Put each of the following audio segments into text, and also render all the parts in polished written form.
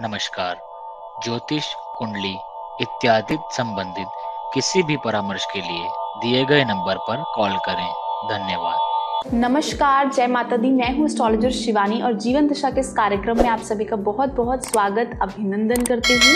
नमस्कार। ज्योतिष, कुंडली इत्यादि संबंधित किसी भी परामर्श के लिए दिए गए नंबर पर कॉल करें। धन्यवाद। नमस्कार, जय माता दी। मैं हूँ एस्ट्रोलॉजर शिवानी और जीवन दशा के इस कार्यक्रम में आप सभी का बहुत बहुत स्वागत, अभिनंदन करती हूँ।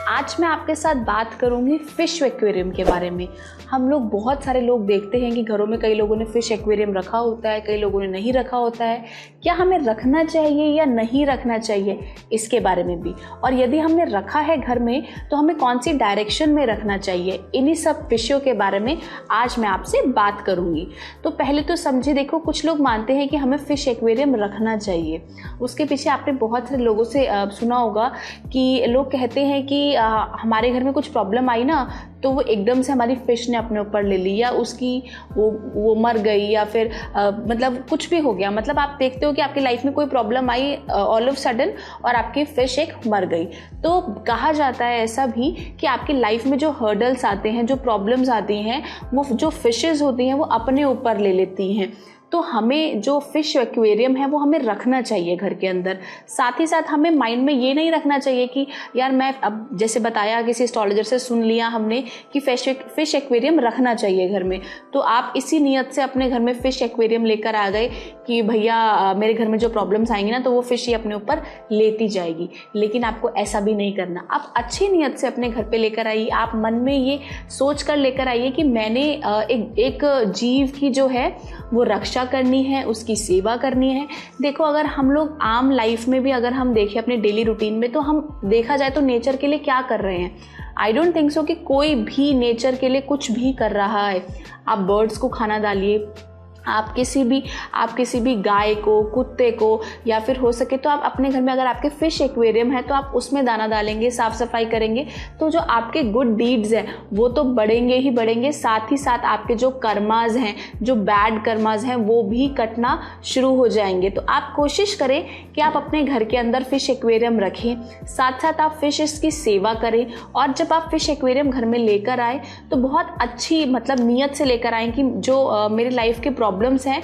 आज मैं आपके साथ बात करूँगी फिश एक्वेरियम के बारे में। हम लोग बहुत सारे लोग देखते हैं कि घरों में कई लोगों ने फिश एक्वेरियम रखा होता है, कई लोगों ने नहीं रखा होता है। क्या हमें रखना चाहिए या नहीं रखना चाहिए, इसके बारे में भी, और यदि हमने रखा है घर में तो हमें कौन सी डायरेक्शन में रखना चाहिए, इन्हीं सब विषयों के बारे में आज मैं आपसे बात करूँगी। तो पहले तो समझिए, देखो, कुछ लोग मानते हैं कि हमें फिश एक्वेरियम रखना चाहिए। उसके पीछे आपने बहुत सारे लोगों से सुना होगा कि लोग कहते हैं कि हमारे घर में कुछ प्रॉब्लम आई ना, तो वो एकदम से हमारी फिश ने अपने ऊपर ले ली, या उसकी वो मर गई, या फिर मतलब कुछ भी हो गया। मतलब आप देखते हो कि आपकी लाइफ में कोई problem I all of sudden और आपकी फिश एक मर गई। तो कहा जाता है ऐसा भी कि आपकी लाइफ में जो हर्डल्स आते हैं, जो प्रॉब्लम्स आती हैं, वो जो फिशेस होती हैं वो अपने ऊपर ले लेती हैं। तो हमें जो फिश एक्वेरियम है वो हमें रखना चाहिए घर के अंदर। साथ ही साथ हमें माइंड में ये नहीं रखना चाहिए कि यार मैं, अब जैसे बताया, किसी एस्ट्रोलॉजर से सुन लिया हमने कि फिश एक्वेरियम रखना चाहिए घर में, तो आप इसी नियत से अपने घर में फिश एक्वेरियम लेकर आ गए कि भैया मेरे घर में जो प्रॉब्लम्स आएंगी ना, तो वो फिश ही अपने ऊपर लेती जाएगी। लेकिन आपको ऐसा भी नहीं करना। आप अच्छी नियत से अपने घर पे लेकर आइए। आप मन में ये सोच कर लेकर आइए कि मैंने एक जीव की जो है वो रक्षा करनी है, उसकी सेवा करनी है। देखो, अगर हम लोग आम लाइफ में भी अगर हम देखें अपने डेली रूटीन में, तो हम देखा जाए तो नेचर के लिए क्या कर रहे हैं। आई डोंट थिंक सो कि कोई भी नेचर के लिए कुछ भी कर रहा है। आप बर्ड्स को खाना डालिए, आप किसी भी गाय को, कुत्ते को, या फिर हो सके तो आप अपने घर में अगर आपके फिश एक्वेरियम है तो आप उसमें दाना डालेंगे, साफ सफाई करेंगे, तो जो आपके गुड डीड्स हैं वो तो बढ़ेंगे ही बढ़ेंगे। साथ ही साथ आपके जो कर्माज हैं, जो बैड कर्माज हैं, वो भी कटना शुरू हो जाएंगे। तो आप कोशिश करें कि आप अपने घर के अंदर फिश एक्वेरियम रखें, साथ साथ आप फिशेस की सेवा करें। और जब आप फिश एक्वेरियम घर में लेकर आए तो बहुत अच्छी मतलब नीयत से लेकर आए कि जो मेरी लाइफ के प्रॉब्लम्स हैं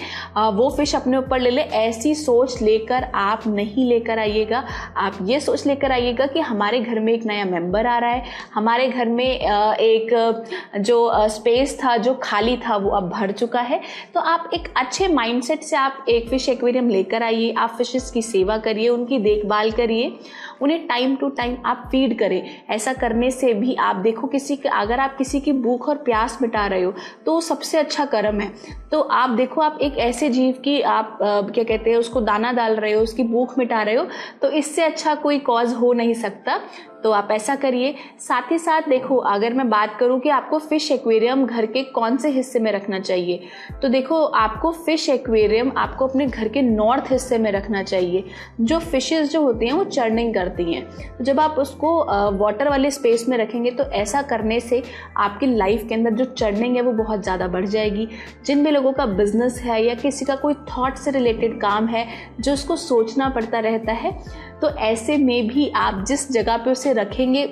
वो फिश अपने ऊपर ले ले। ऐसी सोच लेकर आप नहीं लेकर आइएगा। आप ये सोच लेकर आइएगा कि हमारे घर में एक नया मेंबर आ रहा है, हमारे घर में एक जो स्पेस था, जो खाली था, वो अब भर चुका है। तो आप एक अच्छे माइंडसेट से आप एक फिश एक्वेरियम लेकर आइए। आप फिशेस की सेवा करिए, उनकी देखभाल करिए, उन्हें टाइम टू टाइम आप फीड करें। ऐसा करने से भी आप देखो, अगर आप किसी की भूख और प्यास मिटा रहे हो तो सबसे अच्छा कर्म है। तो आप देखो, आप एक ऐसे जीव की आप क्या कहते हैं, उसको दाना डाल रहे हो, उसकी भूख मिटा रहे हो, तो इससे अच्छा कोई कॉज हो नहीं सकता। तो आप ऐसा करिए। साथ ही साथ देखो, अगर मैं बात करूं कि आपको फिश एक्वेरियम घर के कौन से हिस्से में रखना चाहिए, तो देखो, आपको फिश एक्वेरियम आपको अपने घर के नॉर्थ हिस्से में रखना चाहिए। जो फिशेस जो होती हैं वो चर्निंग करती हैं, तो जब आप उसको वाटर वाले स्पेस में रखेंगे तो ऐसा करने से आपकी लाइफ के अंदर जो चर्निंग है वो बहुत ज़्यादा बढ़ जाएगी। जिन भी लोगों का बिजनेस है या किसी का कोई थॉट से रिलेटेड काम है जो उसको सोचना पड़ता रहता है, तो ऐसे में भी आप जिस जगह पे उसे रखेंगे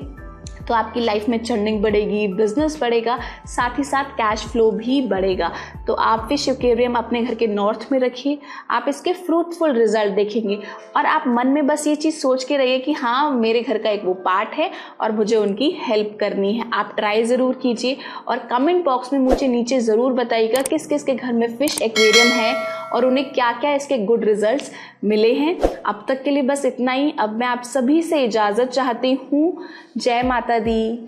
तो आपकी लाइफ में चर्निंग बढ़ेगी, बिजनेस बढ़ेगा, साथ ही साथ कैश फ्लो भी बढ़ेगा। तो आप फिश एक्वेरियम अपने घर के नॉर्थ में रखिए। आप इसके फ्रूटफुल रिजल्ट देखेंगे और आप मन में बस ये चीज़ सोच के रहिए कि हाँ, मेरे घर का एक वो पार्ट है और मुझे उनकी हेल्प करनी है। आप ट्राई ज़रूर कीजिए और कमेंट बॉक्स में मुझे नीचे ज़रूर बताइएगा किस किस के घर में फिश एक्वेरियम है और उन्हें क्या क्या इसके गुड रिजल्ट्स मिले हैं। अब तक के लिए बस इतना ही। अब मैं आप सभी से इजाज़त चाहती हूँ। जय माता दी।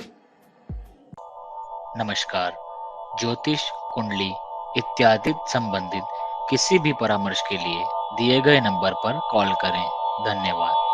नमस्कार। ज्योतिष, कुंडली इत्यादि संबंधित किसी भी परामर्श के लिए दिए गए नंबर पर कॉल करें। धन्यवाद।